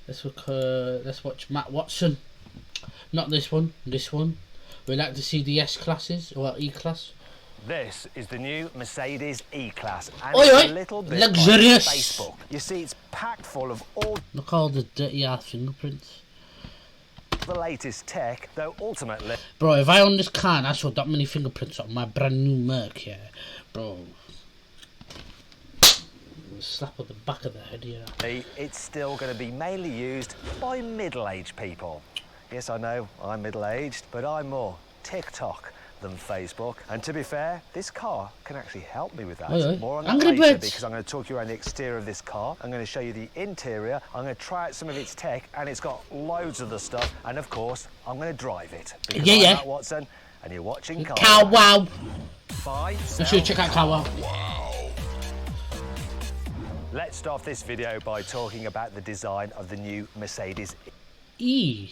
Let's watch Matt Watson. Not this one. This one. We like to see the S classes or E class. This is the new Mercedes E-Class, and Oi, it's oi. a little bit Luxurious. like Facebook. You see, it's packed full of all Look at all the dirty ass fingerprints. the latest tech, though ultimately... Bro, if I own this car and I saw that many fingerprints on my brand new Merc, yeah, bro. Slap on the back of the head here. It's still going to be mainly used by middle-aged people. Yes, I know, I'm middle-aged, but I'm more TikTok than Facebook. And to be fair, this car can actually help me with that. Oi, oi. More on that Angry later, Birds. because I'm going to talk you around the exterior of this car. I'm going to show you the interior. I'm going to try out some of its tech, and it's got loads of the stuff. And of course, I'm going to drive it. Because I'm Matt Watson, and you're watching Carwow. Buy, Make sure you check out Carwow. Let's start this video by talking about the design of the new Mercedes E300E.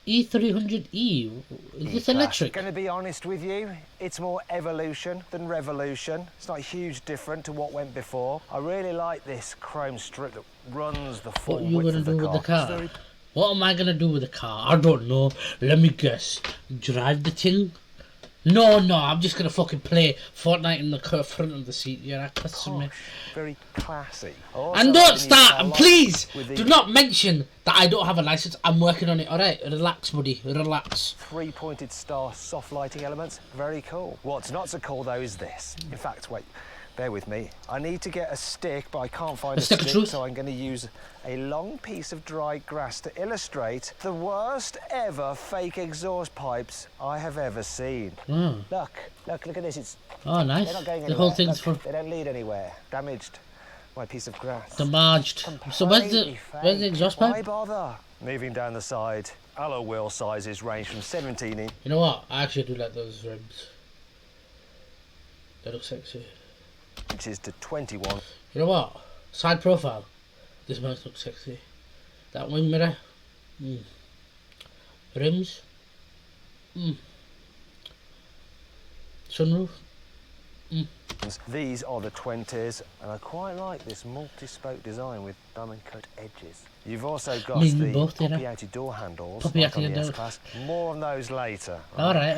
Is this electric? Going to be honest with you, it's more evolution than revolution. It's not huge different to what went before. I really like this chrome strip that runs the full What are you width gonna of the do car. with the car? What am I gonna do with the car? I don't know. Let me guess. Drive the thing? No, I'm just gonna fucking play Fortnite in the front of the seat. Yeah, that customs me. Very classy. And don't start, and please do not mention that I don't have a license. I'm working on it. Alright, relax, buddy, relax. Three-pointed star soft lighting elements, very cool. What's not so cool though is this. In fact, wait, bear with me. I need to get a stick, but I can't find a stick, so I'm going to use a long piece of dry grass to illustrate the worst ever fake exhaust pipes I have ever seen. Look at this. It's nice. They're not going anywhere. The whole thing's full. They don't lead anywhere. Damaged. My piece of grass. Damaged. So where's the exhaust pipe? Why bother? Moving down the side, alloy wheel sizes range from 17 inch. You know what? I actually do like those rims. They look sexy. Inches to 21. You know what? Side profile. This might look sexy. That wing mirror. Rims. Sunroof. These are the 20s, and I quite like this multi-spoke design with diamond cut edges. You've also got the poppy-outed door handles like on the S-Class. More on those later. Alright.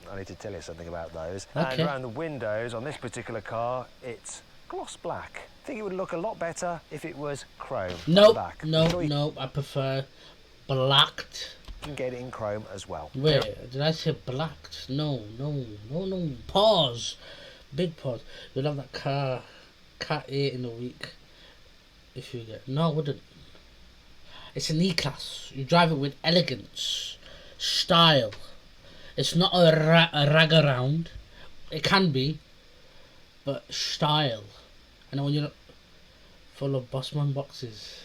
I need to tell you something about those. Okay. And around the windows on this particular car, it's gloss black. I think it would look a lot better if it was chrome. Nope, I prefer blacked. You can get it in chrome as well. Wait, did I say blacked? No. Pause. Big pause. You'll have that car, Cat 8 in a week. If you get... No, I wouldn't. It's an E-Class. You drive it with elegance, style. It's not a rag around. It can be, but style. And when you're not full of Bossman boxes.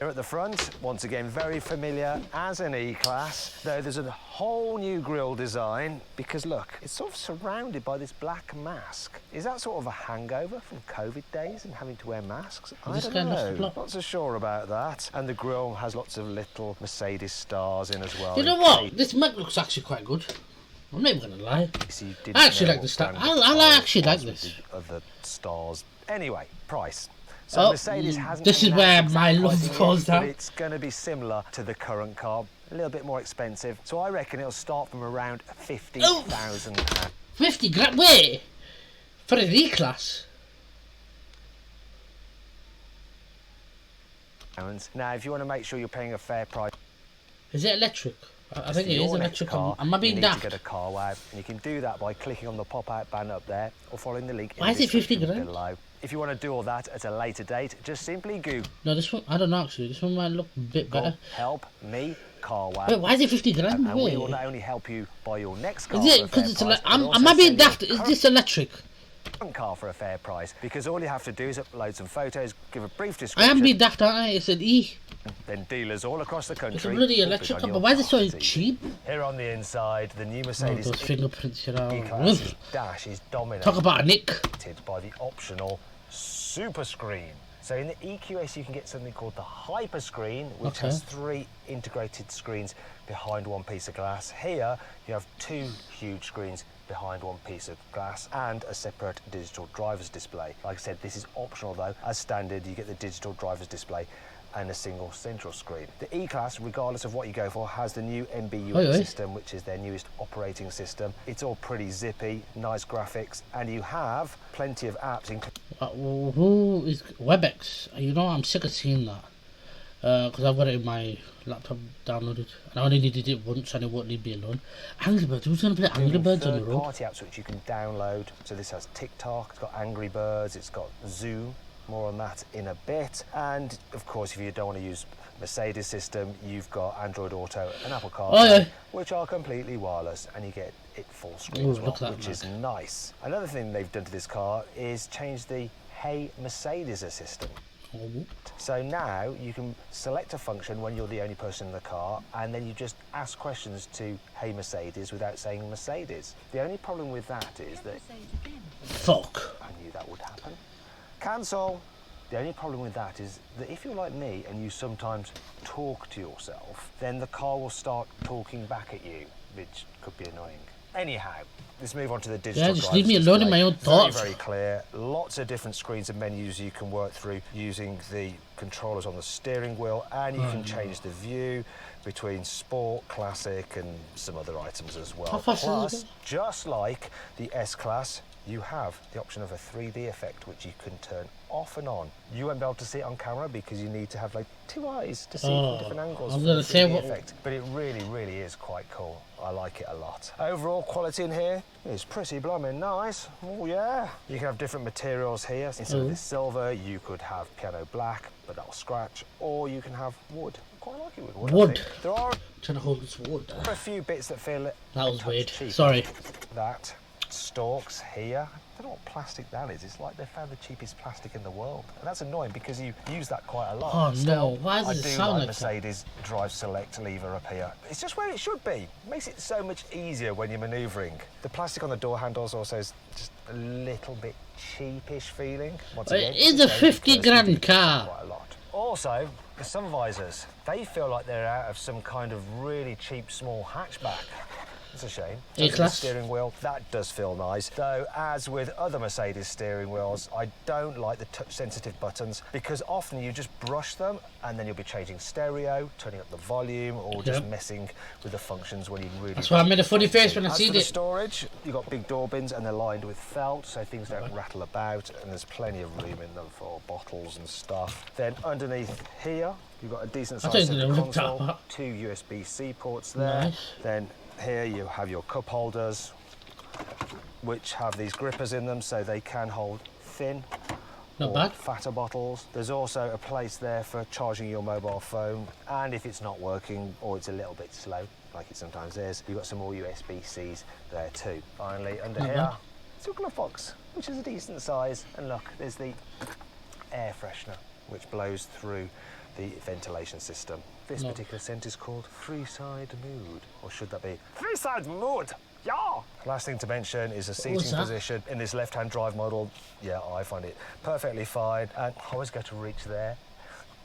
Here at the front, once again very familiar as an E-Class, though there's a whole new grille design because look, it's sort of surrounded by this black mask. Is that sort of a hangover from COVID days and having to wear masks? I don't know, not so sure about that. And the grille has lots of little Mercedes stars in as well. You know what? This Mac looks actually quite good. I'm not even gonna lie. I actually like the style. I actually like this. Of the stars. Anyway, price. So Mercedes hasn't. This is where my love falls down. It's going to be similar to the current car, a little bit more expensive. So I reckon it'll start from around £50,000. 50 grand? Wait, for an E-Class. Now, if you want to make sure you're paying a fair price, is it electric? I think it is electric. Am I being daft? You need to go to Carwow, and you can do that by clicking on the pop-out banner up there or following the link. Why is it 50 grand? Below. If you want to do all that at a later date, just simply Google. No, this one, I don't know actually. This one might look a bit better. Help me, Carwow. Wait, why is it 50 grand? And we will not only help you buy your next car. Is it because it's electric? Am I being daft? Is this electric? Car for a fair price, because all you have to do is upload some photos, give a brief description. I am being daft, aren't I? It's an E. Then dealers all across the country. It's a bloody electric car, but why is it so cheap? Here on the inside, the new Mercedes those fingerprints, you know. E-Class dash is dominated Talk about a nick. by the optional super screen. So in the EQS you can get something called the Hyper Screen, which has 3 integrated screens behind one piece of glass. Here you have 2 huge screens behind one piece of glass and a separate digital driver's display. Like I said, this is optional though. As standard, you get the digital driver's display and a single central screen. The E-Class, regardless of what you go for, has the new MBUX system, which is their newest operating system. It's all pretty zippy, nice graphics, and you have plenty of apps. Who is WebEx? You know, I'm sick of seeing that. Because I've got it in my laptop downloaded, and I only needed it once and it won't leave me alone. Angry Birds, who's going to play Angry Birds on the road? Party apps which you can download. So this has TikTok, it's got Angry Birds, it's got Zoom. More on that in a bit. And of course, if you don't want to use Mercedes system, you've got Android Auto and Apple CarPlay, which are completely wireless, and you get it full screen as well, which is nice. Another thing they've done to this car is change the Hey Mercedes system. So now you can select a function when you're the only person in the car, and then you just ask questions to Hey Mercedes without saying Mercedes. The only problem with that is that... Fuck. I knew that would happen. Cancel. The only problem with that is that if you're like me and you sometimes talk to yourself, then the car will start talking back at you, which could be annoying. Anyhow, let's move on to the digital. Yeah, just leave me alone in my own thoughts. Very, very clear. Lots of different screens and menus you can work through using the controllers on the steering wheel, and you can change the view between sport, classic, and some other items as well. Plus, just like the S-Class, you have the option of a 3D effect, which you can turn off and on. You won't be able to see it on camera because you need to have like 2 eyes to see from different angles. I'm going to say what... effect. But it really, really is quite cool. I like it a lot. Overall quality in here is pretty blooming nice. Oh yeah. You can have different materials here. Instead of this silver, you could have piano black, but that'll scratch, or you can have wood. I quite like it with wood. Wood. There are trying to hold this wood. a few bits that feel that was weird. cheap. Sorry. That stalks here. I don't know what plastic that is. It's like they found the cheapest plastic in the world. And that's annoying because you use that quite a lot. Oh Still, no, why does it sound like Mercedes drive select lever up here. It's just where it should be. It makes it so much easier when you're manoeuvring. The plastic on the door handles also is just a little bit cheapish feeling. Once again, it's a 50 grand car. Quite a lot. Also, the sun visors, they feel like they're out of some kind of really cheap small hatchback. It's a shame. The steering wheel, that does feel nice. Though, as with other Mercedes steering wheels, I don't like the touch-sensitive buttons because often you just brush them and then you'll be changing stereo, turning up the volume, or just messing with the functions when you really... That's why I made a funny face when I see it. Storage, you've got big door bins and they're lined with felt, so things don't rattle about, and there's plenty of room in them for bottles and stuff. Then underneath here, you've got a decent size center console, 2 USB-C ports there. Then here you have your cup holders, which have these grippers in them so they can hold thin or fatter bottles. There's also a place there for charging your mobile phone, and if it's not working or it's a little bit slow, like it sometimes is, you've got some more USB-Cs there too. Finally, under here, it's your glove box, which is a decent size, and look, there's the air freshener, which blows through the ventilation system. This particular scent is called Freeside Mood, or should that be Freeside Mood? Yeah! Last thing to mention is a seating position in this left-hand drive model. Yeah, I find it perfectly fine, and I always go to reach there.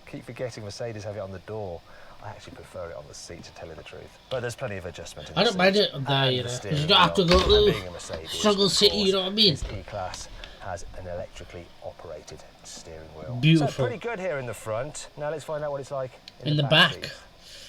Keep forgetting Mercedes have it on the door. I actually prefer it on the seat, to tell you the truth. But there's plenty of adjustment in the I don't mind it on there, you know. You don't have to go, struggle city, you know what I mean? This E-Class has an electrically operated steering wheel. Beautiful. So pretty good here in the front. Now let's find out what it's like in the back.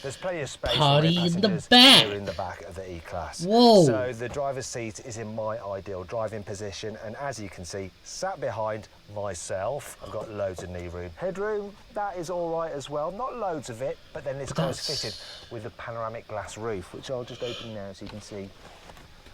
There's plenty of space Party for in the back. here in the back of the E-Class. Whoa. So the driver's seat is in my ideal driving position, and as you can see, sat behind myself, I've got loads of knee room. Headroom, that is all right as well. Not loads of it, but then this car is fitted with a panoramic glass roof, which I'll just open now so you can see.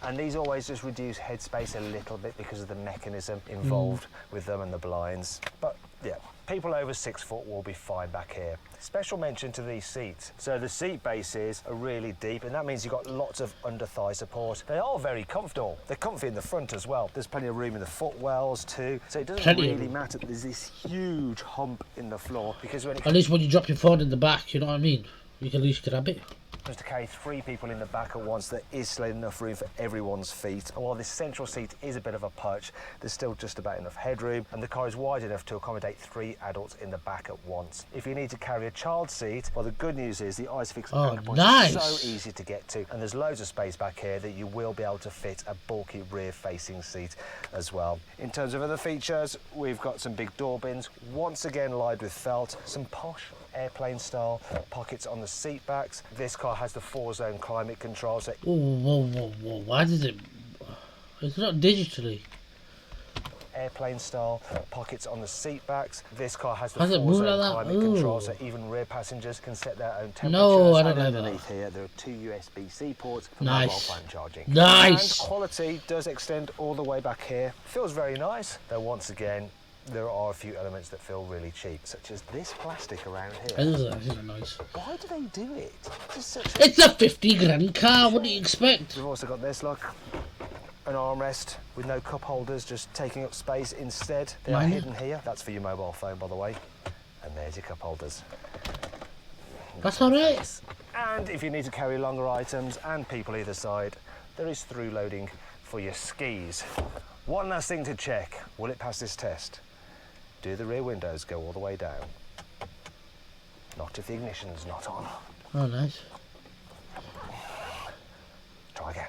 And these always just reduce headspace a little bit because of the mechanism involved with them and the blinds. But yeah, people over 6 foot will be fine back here. Special mention to these seats. So the seat bases are really deep, and that means you've got lots of under-thigh support. They are very comfortable. They're comfy in the front as well. There's plenty of room in the footwells too. So it doesn't really matter that there's this huge hump in the floor, because when it at least when you drop your phone in the back, you know what I mean? You can at least grab it. happens to carry 3 people in the back at once, there is still enough room for everyone's feet. And while this central seat is a bit of a putch, there's still just about enough headroom, and the car is wide enough to accommodate 3 adults in the back at once. If you need to carry a child seat, well, the good news is the ISOFIX anchor point is so easy to get to, and there's loads of space back here that you will be able to fit a bulky rear-facing seat as well. In terms of other features, we've got some big door bins, once again lined with felt, some posh airplane style pockets on the seat backs. This car has the 4-zone climate control. So whoa, why did it... It's not digitally. Airplane style pockets on the seat backs. This car has the 4-zone climate control, so even rear passengers can set their own temperature. No, I don't know underneath here there are 2 USB-C ports for mobile phone charging. Nice. And quality does extend all the way back here. Feels very nice, though once again there are a few elements that feel really cheap, such as this plastic around here. This is nice. Why do they do it? It's a 50 grand car, what do you expect? We've also got this, look. An armrest with no cup holders, just taking up space instead. They are hidden here. That's for your mobile phone, by the way. And there's your cup holders. That's all right. And if you need to carry longer items and people either side, there is through loading for your skis. One last thing to check. Will it pass this test? Do the rear windows go all the way down? Not if the ignition's not on. Oh, nice. Try again.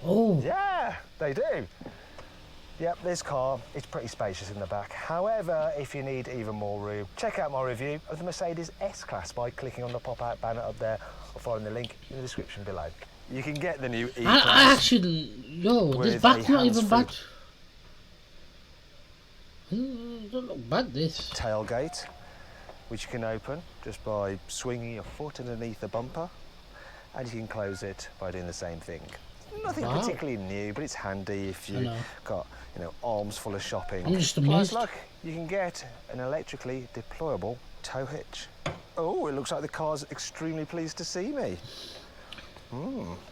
Oh. Yeah, they do. Yep, this car is pretty spacious in the back. However, if you need even more room, check out my review of the Mercedes S-Class by clicking on the pop-out banner up there or following the link in the description below. You can get the new E-Class. I actually... Yo, this back's not even bad. Don't look bad, this. Tailgate, which you can open just by swinging your foot underneath the bumper, and you can close it by doing the same thing. Nothing particularly new, but it's handy if you've got, arms full of shopping. I'm just amazed. Plus, look, you can get an electrically deployable tow hitch. Oh, it looks like the car's extremely pleased to see me.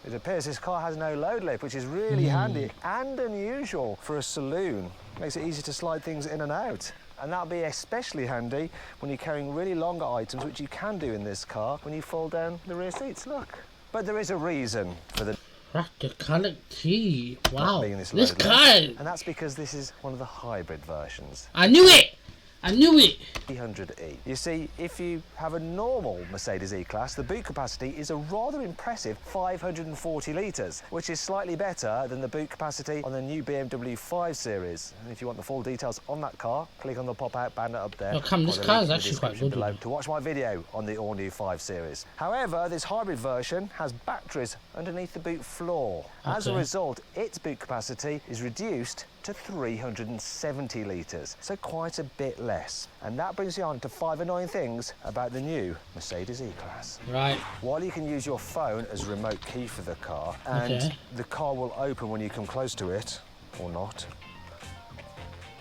It appears this car has no load lip, which is really handy and unusual for a saloon. Makes it easy to slide things in and out. And that'll be especially handy when you're carrying really longer items, which you can do in this car when you fold down the rear seats, look. But there is a reason for the practicality. Wow. This car. And that's because this is one of the hybrid versions. I knew it! I knew it! 300e. You see, if you have a normal Mercedes E-Class, the boot capacity is a rather impressive 540 litres, which is slightly better than the boot capacity on the new BMW 5 Series. And if you want the full details on that car, click on the pop-out banner up there. Oh, Cam, this car is actually quite good. Below to watch my video on the all-new 5 Series. However, this hybrid version has batteries underneath the boot floor. As a result, its boot capacity is reduced to 370 litres, so quite a bit less. And that brings you on to 5 annoying things about the new Mercedes E-Class. Right. While you can use your phone as a remote key for the car, and the car will open when you come close to it, or not.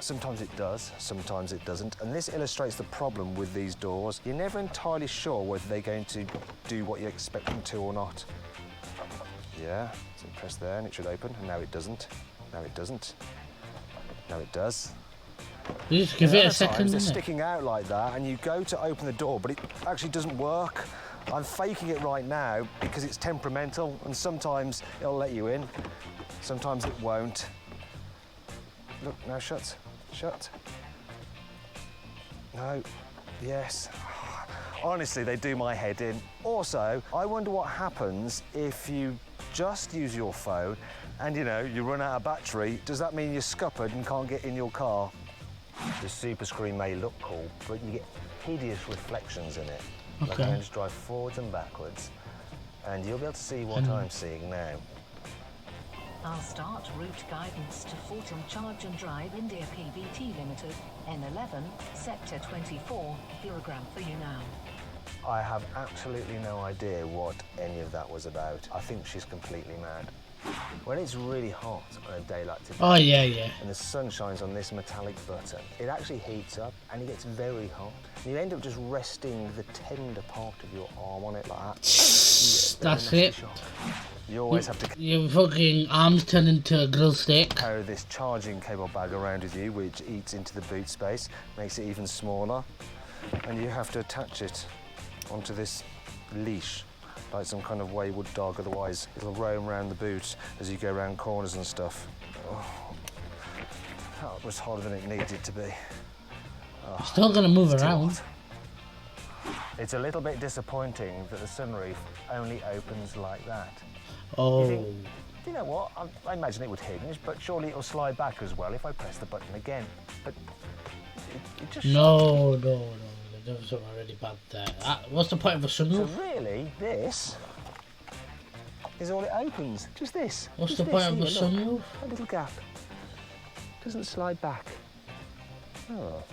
Sometimes it does, sometimes it doesn't, and this illustrates the problem with these doors. You're never entirely sure whether they're going to do what you expect them to or not. Yeah, so press there and it should open, and now it doesn't. Now it doesn't. Now it does. You just give it a second. They're sticking out like that, and you go to open the door, but it actually doesn't work. I'm faking it right now because it's temperamental, and sometimes it'll let you in, sometimes it won't. Look, now shut. Shut. No. Yes. Honestly, they do my head in. Also, I wonder what happens if you just use your phone and, you run out of battery. Does that mean you're scuppered and can't get in your car? The super screen may look cool, but you get hideous reflections in it. Like I'm going to drive forwards and backwards, and you'll be able to see what I'm seeing now. I'll start route guidance to Fulton Charge and Drive India PVT Limited, N11, Sector 24, kilogram for you now. I have absolutely no idea what any of that was about. I think she's completely mad. When it's really hot on a day like today, and the sun shines on this metallic button, it actually heats up and it gets very hot. And you end up just resting the tender part of your arm on it like that. That's it. You always have to... Your fucking arms turn into a grill steak. Carry this charging cable bag around with you, which eats into the boot space, makes it even smaller. And you have to attach it onto this leash, like some kind of wayward dog, otherwise it'll roam around the boot as you go around corners and stuff. Oh, that was harder than it needed to be. Oh, Still gonna move around. hot. It's a little bit disappointing that the sunroof only opens like that. Oh. You know what? I imagine it would hinge, but surely it'll slide back as well if I press the button again. But it just... No. There was something already bad there. What's the point of a So sunroof? really, this is all it opens. Just this. What's Just the point of a this here, look. sunroof? A little gap. Doesn't slide back. Oh.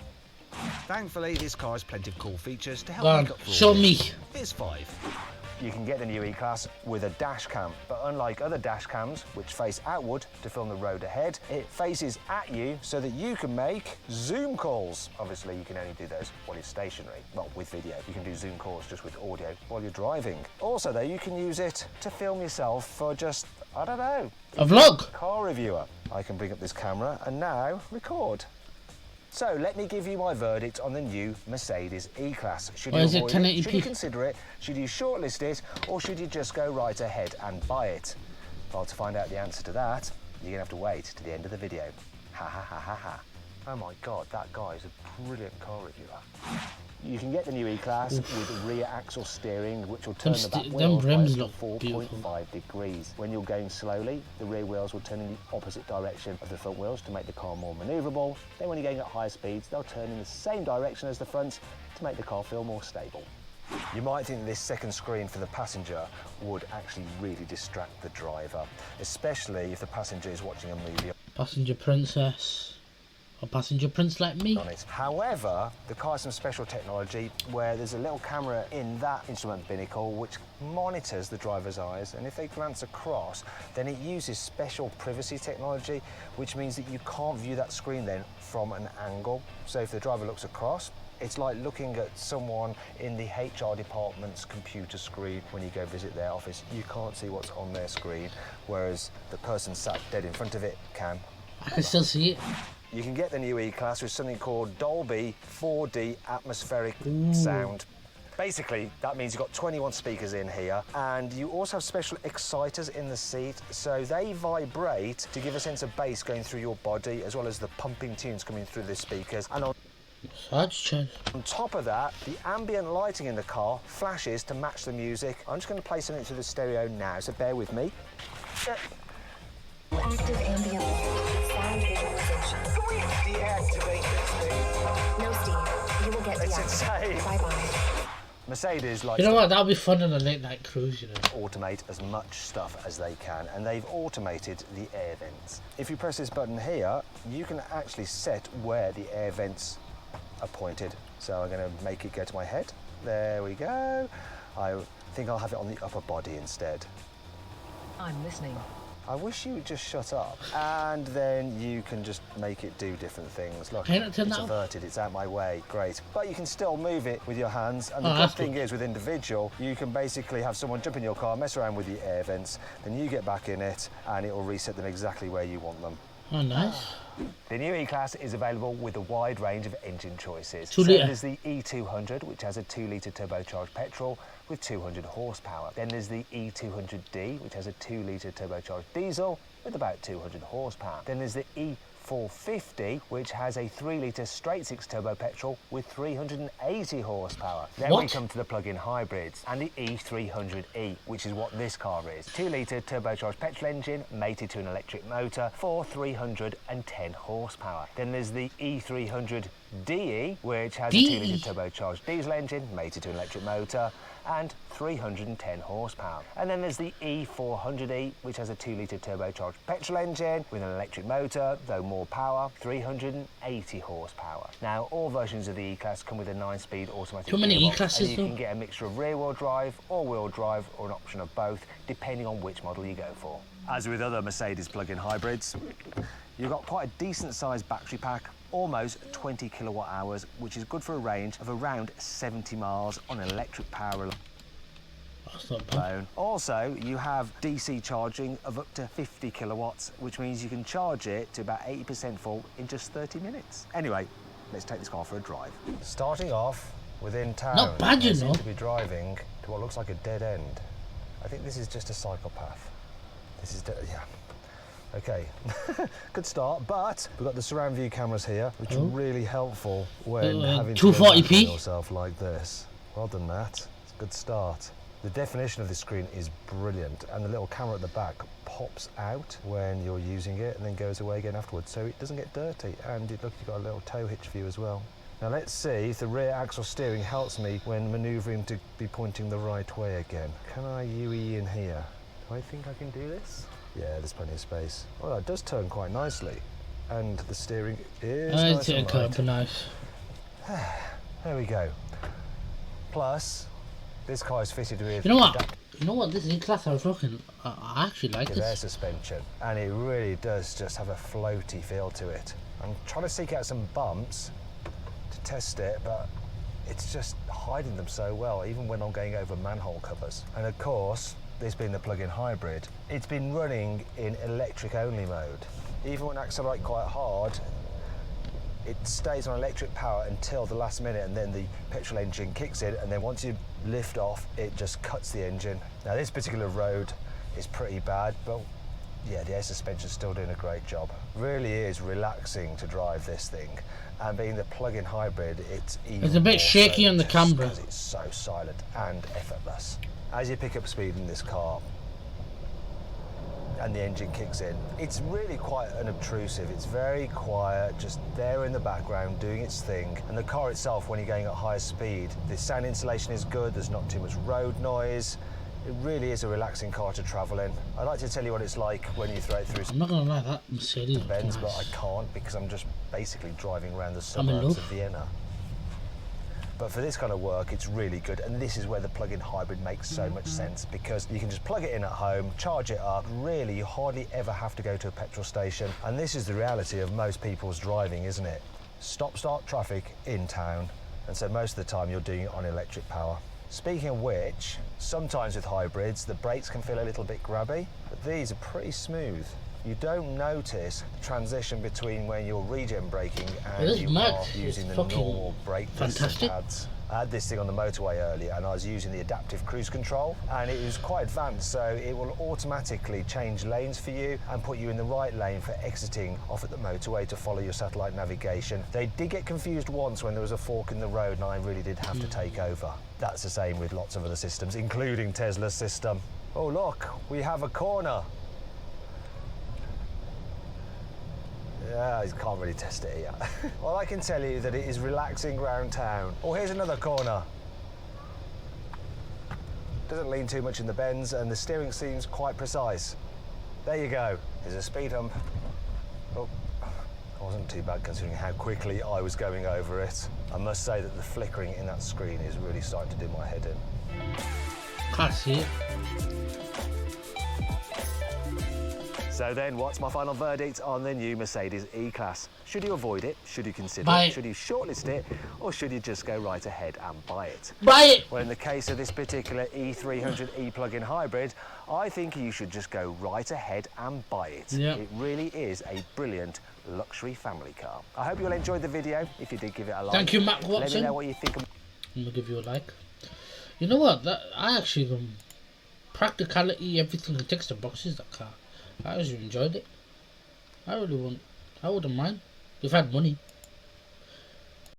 Thankfully, this car has plenty of cool features to help Go on, make up for all show this. me. Here's 5. You can get the new E-Class with a dash cam, but unlike other dash cams, which face outward to film the road ahead, it faces at you so that you can make Zoom calls. Obviously, you can only do those while you're stationary, well, with video. You can do Zoom calls just with audio while you're driving. Also, though, you can use it to film yourself for just, I don't know, A vlog. car reviewer. I can bring up this camera and now record. So let me give you my verdict on the new Mercedes E-Class. Should Or you is it avoid 1080p? Should you consider it? Should you shortlist it? Or should you just go right ahead and buy it? Well, to find out the answer to that, you're gonna have to wait to the end of the video. Ha ha ha ha ha. Oh my God, that guy is a brilliant car reviewer. You can get the new E-Class with rear axle steering, which will turn the back them wheels by rims up to look beautiful. 4.5 degrees. When you're going slowly, the rear wheels will turn in the opposite direction of the front wheels to make the car more manoeuvrable. Then when you're going at higher speeds, they'll turn in the same direction as the front to make the car feel more stable. You might think this second screen for the passenger would actually really distract the driver, especially if the passenger is watching a movie Passenger princess. Or passenger prince like me. on it. However, the car has some special technology where there's a little camera in that instrument binnacle which monitors the driver's eyes, and if they glance across, then it uses special privacy technology, which means that you can't view that screen then from an angle. So if the driver looks across, it's like looking at someone in the HR department's computer screen when you go visit their office. You can't see what's on their screen, whereas the person sat dead in front of it can. I can still see it. You can get the new E-Class with something called Dolby 4D atmospheric sound. Basically, that means you've got 21 speakers in here, and you also have special exciters in the seat, so they vibrate to give a sense of bass going through your body, as well as the pumping tunes coming through the speakers. And Massage. on top of that, the ambient lighting in the car flashes to match the music. I'm just going to play something through the stereo now, so bear with me. Active ambient sound visualization. Can we deactivate this thing? No, Steve. You will get It's deactivated. insane. Bye-bye. Mercedes likes You know to what? That'll be fun on a late night cruise, you know. automate as much stuff as they can, and they've automated the air vents. If you press this button here, you can actually set where the air vents are pointed. So I'm going to make it go to my head. There we go. I think I'll have it on the upper body instead. I'm listening. I wish you would just shut up, and then you can just make it do different things. Look, Can you not turn it's that off? averted, it's out my way, great. But you can still move it with your hands, and the Oh, good that's thing good. is with individual, you can basically have someone jump in your car, mess around with the air vents, then you get back in it, and it will reset them exactly where you want them. Oh, nice. The new E-Class is available with a wide range of engine choices. 2 So litre. there's the E200, which has a 2-litre turbocharged petrol with 200 horsepower. Then there's the E200D, which has a 2-litre turbocharged diesel with about 200 horsepower. Then there's the E450, which has a 3-litre straight-six turbo petrol with 380 horsepower. Then we What? come to the plug-in hybrids and the E300E, which is what this car is. 2-litre turbocharged petrol engine mated to an electric motor for 310 horsepower. Then there's the E300DE, which has a DE. 2-litre turbocharged diesel engine mated to an electric motor and 310 horsepower. And then there's the E400E, which has a 2-litre turbocharged petrol engine with an electric motor, though more power, 380 horsepower. Now, all versions of the E-Class come with a 9-speed automatic Too many gearbox, E-Classes, and you though. can get a mixture of rear-wheel drive, all-wheel drive, or an option of both, depending on which model you go for. As with other Mercedes plug-in hybrids, you've got quite a decent-sized battery pack, almost 20 kilowatt hours, which is good for a range of around 70 miles on an electric power That's not bad. alone. Also, you have DC charging of up to 50 kilowatts, which means you can charge it to about 80% full in just 30 minutes. Anyway, let's take this car for a drive. Starting off within town. Not bad, you I seem know. to be driving to what looks like a dead end. I think this is just a cycle path. This is, yeah. Okay, good start, but we've got the surround view cameras here, which are really helpful when having to go back on 240p. yourself like this. Well done, Matt. It's a good start. The definition of this screen is brilliant, and the little camera at the back pops out when you're using it and then goes away again afterwards, so it doesn't get dirty. And look, you've got a little tow hitch view as well. Now let's see if the rear axle steering helps me when manoeuvring to be pointing the right way again. Can I UE in here? Do I think I can do this? Yeah, there's plenty of space. Well, it does turn quite nicely, and the steering is nice and light. Nice. There we go. Plus, this car is fitted with You know what? You know what? This E-Class I was looking. I actually like air this. suspension, and it really does just have a floaty feel to it. I'm trying to seek out some bumps to test it, but it's just hiding them so well, even when I'm going over manhole covers. And of course, this being the plug-in hybrid, it's been running in electric-only mode. Even when I accelerate quite hard, it stays on electric power until the last minute, and then the petrol engine kicks in, and then once you lift off, it just cuts the engine. Now, this particular road is pretty bad, but yeah, the air suspension's still doing a great job. Really is relaxing to drive this thing, and being the plug-in hybrid, it's even It's a bit more shaky so on the just camera. because it's so silent and effortless. As you pick up speed in this car and the engine kicks in, it's really quite unobtrusive. It's very quiet, just there in the background doing its thing. And the car itself, when you're going at higher speed, the sound insulation is good, there's not too much road noise. It really is a relaxing car to travel in. I'd like to tell you what it's like when you throw it through I'm not gonna lie, that Mercedes looks bends, nice. but I can't because I'm just basically driving around the I'm in suburbs love. of Vienna. But for this kind of work, it's really good, and this is where the plug-in hybrid makes so much sense, because you can just plug it in at home, charge it up. Really, you hardly ever have to go to a petrol station, and this is the reality of most people's driving, isn't it? Stop-start traffic in town, and so most of the time you're doing it on electric power. Speaking of which, sometimes with hybrids, the brakes can feel a little bit grabby, but these are pretty smooth. You don't notice the transition between when you're regen braking and It is you mad. are using It's the fucking normal brake fantastic. pads. I had this thing on the motorway earlier, and I was using the adaptive cruise control, and it was quite advanced, so it will automatically change lanes for you and put you in the right lane for exiting off at the motorway to follow your satellite navigation. They did get confused once when there was a fork in the road, and I really did have to take over. That's the same with lots of other systems, including Tesla's system. Oh look, we have a corner. Yeah, you can't really test it yet. Well, I can tell you that it is relaxing around town. Oh, here's another corner. Doesn't lean too much in the bends, and the steering seems quite precise. There you go. There's a speed hump. Oh, it wasn't too bad considering how quickly I was going over it. I must say that the flickering in that screen is really starting to do my head in. Can't see it. So then, what's my final verdict on the new Mercedes E-Class? Should you avoid it? Should you consider Buy it? it. Should you shortlist it? Or should you just go right ahead and buy it? Buy it! Well, in the case of this particular E300e plug-in hybrid, I think you should just go right ahead and buy it. Yep. It really is a brilliant luxury family car. I hope you all enjoyed the video. If you did, give it a like. Thank you, Matt Let me Watson. know what you think. I'm gonna give you a like. You know what? I actually practicality, everything, it ticks the boxes. That car, I actually enjoyed it. I wouldn't mind if I had money.